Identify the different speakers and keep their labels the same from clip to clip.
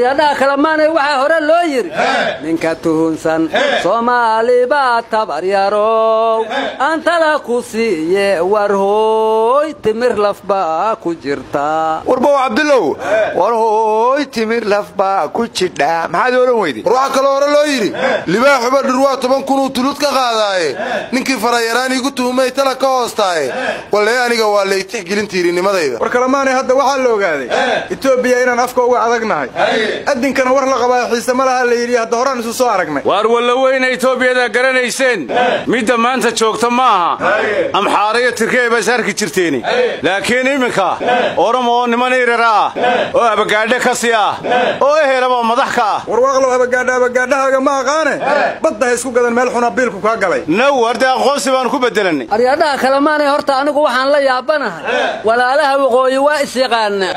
Speaker 1: يا كلاماني waxa hore loo yiri ninka tuhunsan Soomaali ba tabar yaro anta la ku siiye warhooy timir lafba ku jirta
Speaker 2: warbo Abdullah warhooy timir lafba ku jidha maxaad oran weydi
Speaker 3: waxa kale hore loo yiri libaax ba dhirwa 10 kun tulud ka qaadaaye ninkii farayaraani igu tuhumay tala ka hoostaaye walaay aniga waa la tixgelintiirinimadayda
Speaker 2: war kalamaanay hadda waxa la ogaaday Itoobiya inaan afka uga adagnahay adinkana war la qabaa xiisa malaha la yiri hadda horaan isu soo aragnay
Speaker 4: war wala weyn Itoobiyada garanayseen midda maanta joogta maaha amxaariya tirkay ba saarki jirteeni laakiin iminka oramo niman irara oo abagaadhe ka siya oo heeraba madax ka
Speaker 2: war waqlo abagaadhaga ma aqaane badda isku gadan meel xuna biilku ka galay
Speaker 4: naw warda aqoonsi baan ku bedelanay
Speaker 1: aryadaha kalamaanay horta anigu waxaan la yaabanahay walaalaha waqooyi waa isqaana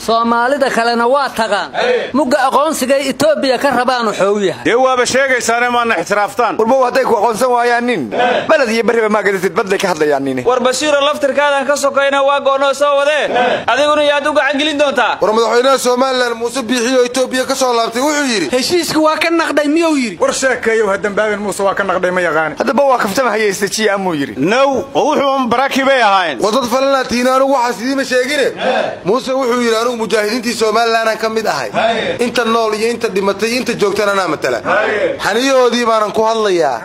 Speaker 1: Soomaalida kalena waa taqaan muga aqoonsiga Itoobiya ka rabaan xooyaha
Speaker 4: waaba sheegaysaane ma ixtiraaftaan
Speaker 2: warbo haday ku aqoonsan waayaan nin balad iyo bariba ma gadatid badlay ka hadlayaan nin
Speaker 5: war Bashiir laftirkaada ka sokayna waa goono soo wadeen adiguna yaad u gacan gelin doontaa
Speaker 3: war madaxweynaha Soomaaliland Muuse Bixiyo Itoobiya ka soo laabtay wuxuu yiri
Speaker 1: heshiisku waa ka naqday miyuu yiri
Speaker 2: war sheekayo hadan baabin Muuse waa ka naqday ma yaqaan hadaba waa kaftama hayeystaji amuu yiri
Speaker 4: naw wuxuu barakibay ahayn
Speaker 3: wadad falanaatiina anigu waxa sidii ma sheegine Muuse wuxuu yiri anigu mujaahidiintii Soomaaliland ka mid ahay inta nool iyo inta dhimatay inta joogtana ana matala xaniyoodii baan ku hadlayaa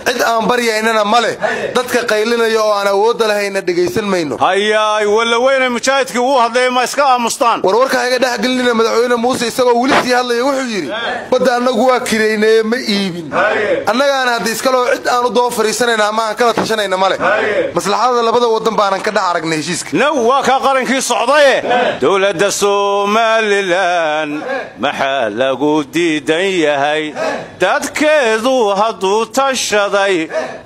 Speaker 3: cid aan baryaynana male dadka qaylinayo oo aan awood lahayn dhageysan mayno
Speaker 4: hayaay wala weyn mujaahidkii uu hadlay ma iska aamustaan
Speaker 3: warka iga dhaxgelina madaxweyne Muuse isagoo wali sii hadlay wuxuu yiri badda anagu waa kireynay ma iibin annagaana hadii iska loo cid aan u doo fariisanayna ma aan kala tashanayna male maslaxada labada wadan baanan ka dhac aragnay heshiiska
Speaker 4: naw waa ka qarankii socday dawladda Soomaaliland maxaa lagu diidan yahay dadkeedu hadduu tashaday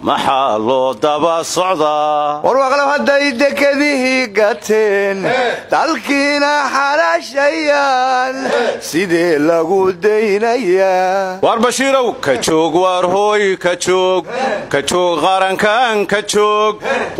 Speaker 4: maxaa loo daba socdaa
Speaker 2: war waqlo haday dekadihii gateen dalkiina xaraashayaan sidee lagu daynayaa
Speaker 4: war Bashiirow ka joog war hooy ka joog qarankan ka joog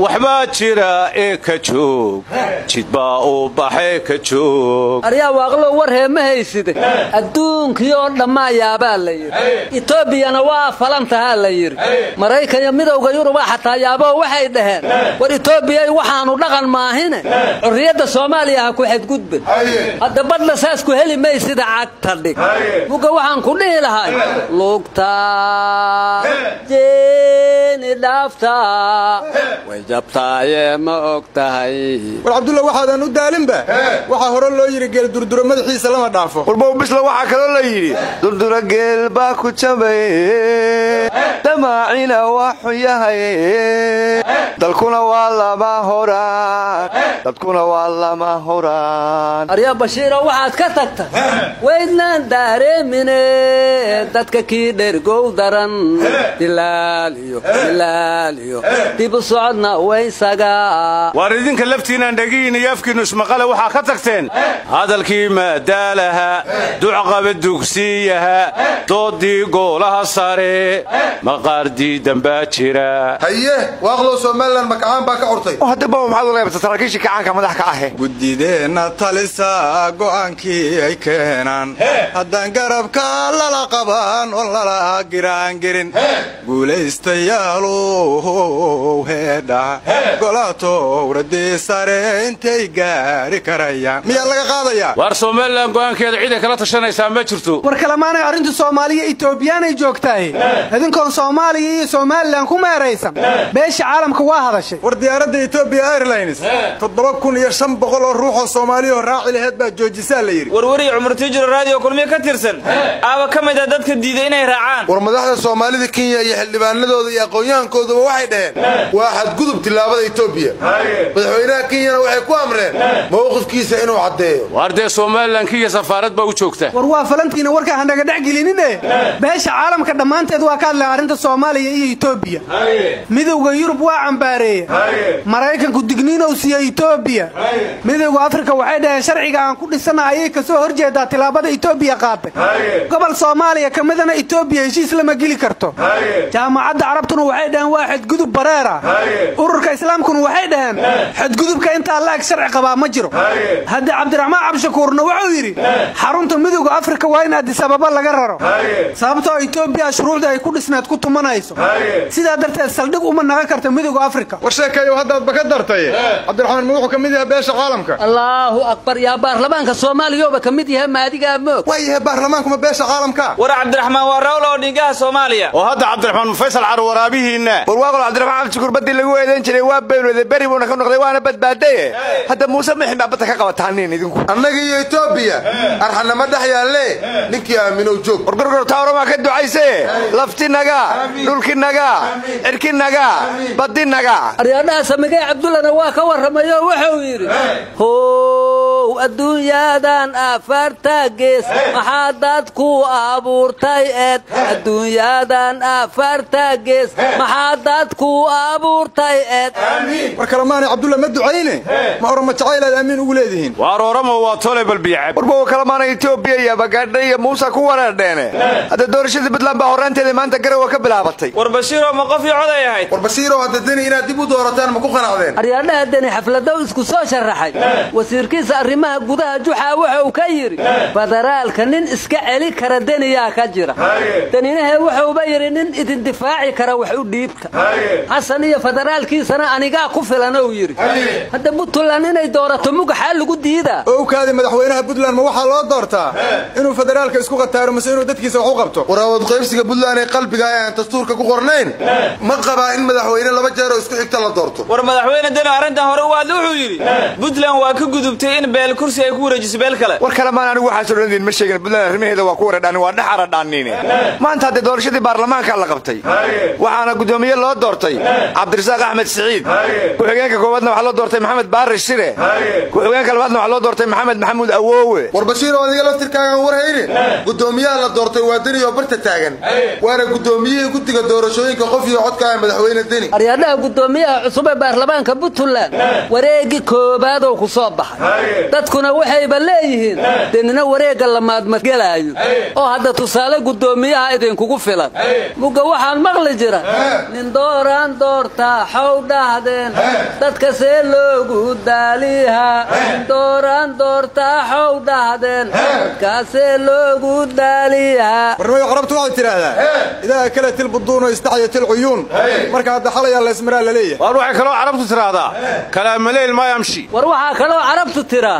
Speaker 4: waxba jira ee ka joog jidba oo baxay ka joog
Speaker 1: aryaa waqlo war heema hayside adduunkii oo dhamaayaba la yiri Itoobiyana waa falantaha la yiri Mareykanka midowga Yurub xataa yaabo waxay dhaheen war Itoobiya waxaanu dhaqan maahine xurriyada Soomaaliya ku xadgudbin hadda badla saas ku heli maysida cagta dhig muga waxaan ku dhihi lahay luugta jeeni dhaafta way jabtaaye ma ogtahay
Speaker 2: war Abdullah waxaan u daalinba waxa hore loo yiri geel durduro madaxiisa lama dhaafo walba bisla waxa kale la yiri durduro geel ba ku jabay damaacina waxu yahay dalkuna waa lama horaan dadkuna waa lama horaan
Speaker 1: arya Bashiir waxaad ka tagtay weydnaan daareemine dadka kii dhergow daran ilaaliyo dib socodna waysaga
Speaker 4: war idinka laftiinaan dhagiin iyo afkiinu ismaqale waxa ka tagteen hadalkii maadaalaha ducaqaba dugsiyaha doodii goolaha sare maqaardi damba jira
Speaker 3: haye waqlo Soomaaliland makacaan ba ka urtay
Speaker 2: hadaba maxaad u leeyahay saraakiisha kacanka madax ka ah gudideena talisa go'aankii ay keenan hadan garabka la qabaan oo la giraan girin guuleystayaalo heeda golato uradi sare intay gaari karayaan miya laga qaadaya
Speaker 4: war Soomaaliland go'aankeeda cid kala tashanaysa ma jirto
Speaker 6: war kalamaanay arinta Soomaaliya Itoobiya ay joogtay idinkoon Soomaaliya iyo Soomaaliland ku meeraysan beesha caalamka waa hadashay
Speaker 2: war diyaaradda Ethiopia Airlines 7500 oo ruux oo Soomaaliya raaci lahayd baa joojisay la yiri
Speaker 5: warwari Umar Tijir radio kulmiye ka tirsan aba kamid ah dadka diiday inay raacaan
Speaker 3: war madaxda Soomaalida Kenya iyo xildhibaanadooda iyo aqoon-yahankooda waxay dhaheen waa xad gudub tilaabada Ethiopia madaxweynaha Kenya waxay ku amreen mowqifkiisa inuu cadeeyo
Speaker 4: warda Soomaaliland kiya safaarad baa u joogta
Speaker 6: war waa falantiina warka hanaga dhaxgelinine beesha caalamka dhamaanteed waa ka hadlay arinta Soomaaliya iyo Ethiopia midowga Yurub waa cambaareeyay Mareykanku digniin oo siiyay Ethiopia midowga Afrika waxay dhahay sharciga aan ku dhisanaayay ka soo horjeeda tilaabada Ethiopia qaatay gobol Soomaaliya kamidana Ethiopia heshiis lama geli karto jaamacadda Carabtuna waxay dhahan waa xad gudub bareera ururka Islaamkuna waxay dhahan xad gudubka inta Allah sharci qaba ma jiro hadda Cabdiraxmaan Cabshakuurna wuxuu yiri xarun xarunta midowga Afrika waa in Addis Ababa laga raro sababtoo Itoobiya shuruucda ay ku dhisnaad ku tumanayso sida darteed saldhig uma naga karta midowga Afrika
Speaker 2: warsheekayo hadda baka dartay Cabdiraxmaan wuxuu kamid yahay beesha caalamka
Speaker 1: Allahu akbar ya baarlamaanka Soomaaliya oo kamid yahay maadiga moog
Speaker 2: way baarlamaanku ma beesha caalamka
Speaker 5: war Cabdiraxmaan waa rawl oo dhigaha Soomaaliya
Speaker 4: oo hadda Cabdiraxmaan Faysal Carwaraabihiina
Speaker 7: warwaaqo Cabdiraxmaan Shukur badii lagu eedan jiray waa beelwada bari buu ka noqday waana badbaaday hadda Muuse ma ximba badka ka qabataan idinku
Speaker 3: annaga iyo Itoobiya arxanama dhaxyaale ninkii aamino joog
Speaker 7: wargorgor taawrama ka ducaysay laftinaga dhulkinaga cirkinaga badinaga
Speaker 1: aryaadaha samigay Cabdullana waa ka waramayo wuxuu yiri hoo adduunyadan afarta gees maxaa dadku abuurtay adduunyadan afarta gees maxaa dadku abuurtay
Speaker 2: war kalamaana Cabdulla ma ducayne ma orama jacayl aamin ugu leedihiin
Speaker 4: waar oramo waa tole balbiicab
Speaker 7: warbo kalamaana Itoobiya iyo bagaadhay iyo Muuse ku wareerdheene hadda doorashada Puntland baa horaanteeda maanta garow ka bilaabatay
Speaker 5: war Bashiiro ma qof iyo coday ahayd
Speaker 3: war Bashiiro hadda dani inaad dib u doorataan ma ku qanacdeen
Speaker 1: aryaadaha dani xafladda isku soo sharaxay wasiirkiisa arrimaha gudaha Juxa wuxuu ka yiri federaalka nin iska celi kara daniya ka jira daninaha wuxuu ba yiri nin idin difaaci kara wax u dhiibta Xasan iyo federaalkiisana aniga ku filan oo yiri hadda Puntland inay doorato mugaxa lagu diida
Speaker 2: oo kaadi madaxweynaha Puntland ma waxa loo doortaa inuu federaalka isku qataaro mise inuu dadkiisa wax u qabto
Speaker 3: waraawad qaybsiga Puntland ee qalbiga ay dastuurka ku qornayn ma qaba in madaxweyne laba jeer oo isku xigta la doorto
Speaker 5: war madaxweyne dana arintan hore waa wuxuu yiri Puntland waa ka gudubtay in beel kursi ay ku wareejiso beel kale
Speaker 7: war kale ma anigu waxa soo dhandin ma sheegin Puntland arrimaheeda waa ku wareedhan waa dhaxara dhaanine maanta hadda doorashadii baarlamaanka la qabtay waxaana gudoomiye loo doortay Cabdirasaaq Axmed Saciid ku-xigeenka koowaadna waxa loo doortay Maxamed Baari Shire ku-xigeenka labaadna waxa loo doortay Maxamed Maxamuud Awoowe
Speaker 3: war Bashiir oo adiga laftirkaaga war hayne gudoomiyaha la doortay waa dani oo barta taagan waana gudoomiyaha guddiga doorashooyinka qof iyo codka madaxweyne dani
Speaker 1: aryaadaha gudoomiyaha cusub ee baarlamaanka Puntland wareegi koobaad oo ku soo baxay dadkuna waxay leeyihiin danina wareega lamaad ma galaayo oo hadda tusaale gudoomiyaha idin kugu filan muga waxaan maqli jira nin dooran doorta xawdhahdeen dadka see loogu daaliha dooran doorta xawdhahdeen dadka see loogu daaliha
Speaker 2: warmay qarabtu waxa tiraahdaa idaa kala tilbuduun istaxyat aluyun marka hadda xalaya la ismaraa la leeyahay
Speaker 4: war waxa kale carabtu tiraahdaa kalaam leel ma yamshi
Speaker 1: war waxa kale carabtu tira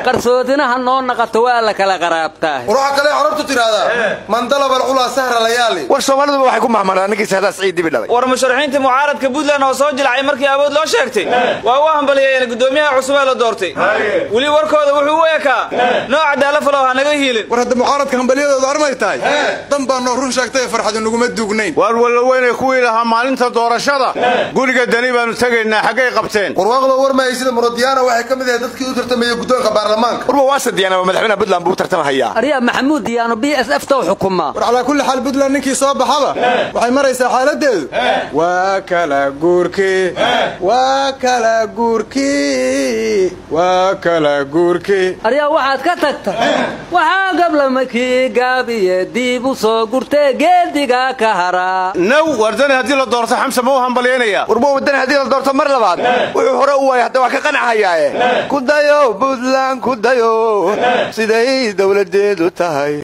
Speaker 1: qarsoodinaha noo naqato waa la kala qaraabtaa
Speaker 3: war waxa kale carabtu tiraahdaa man dalaba al-ula sahra layaali
Speaker 7: war Soomaalidu waxay ku mahmaraan ninkii sahla Saciid dibi dhalay
Speaker 5: war musharaxiinta mucaaradka Puntland oo soo jilcay markii awood loo sheegtay waa u hambaliyeen gudoomiyaha cusub ee la doortay wali warkooda wuxuu u ekaa nooc cadaalad falo ha naga hiilin
Speaker 2: war hadda mucaaradka hambaliyadooda armay tahay dan baa noo run sheegtay farxad naguma duugnayn
Speaker 4: war wala weynay kuwii lahaa maalinta doorashada guriga dani baanu tagaynaa xagay qabteen
Speaker 3: warwaaqdo war ma haysid Muradiyana waxay kamid tahay dadkii u tartamay gudoonka baarlamaanka
Speaker 7: warba waasadiyana madaxweynaha Puntland buu tartamaya
Speaker 1: ariya Maxamuud Diyaano BSF taw xukuma
Speaker 2: war ala kulli xal Puntland ninkii soo baxaba waxay maraysaa xaaladeedu waa kala guurkii
Speaker 1: ariya waxaad ka tagta waxa gabla makii gaabiye dib u soo gurtay geediga ka hara
Speaker 4: naw wardani hadii la doorto Xamsa ma u hambalyeynaya
Speaker 7: warba wadani hadii la doorto mar labaad wuxuu hore u waayay hadda wax ka qanacayaaye ku dayo Puntland ku dayo siday dawladeedu tahay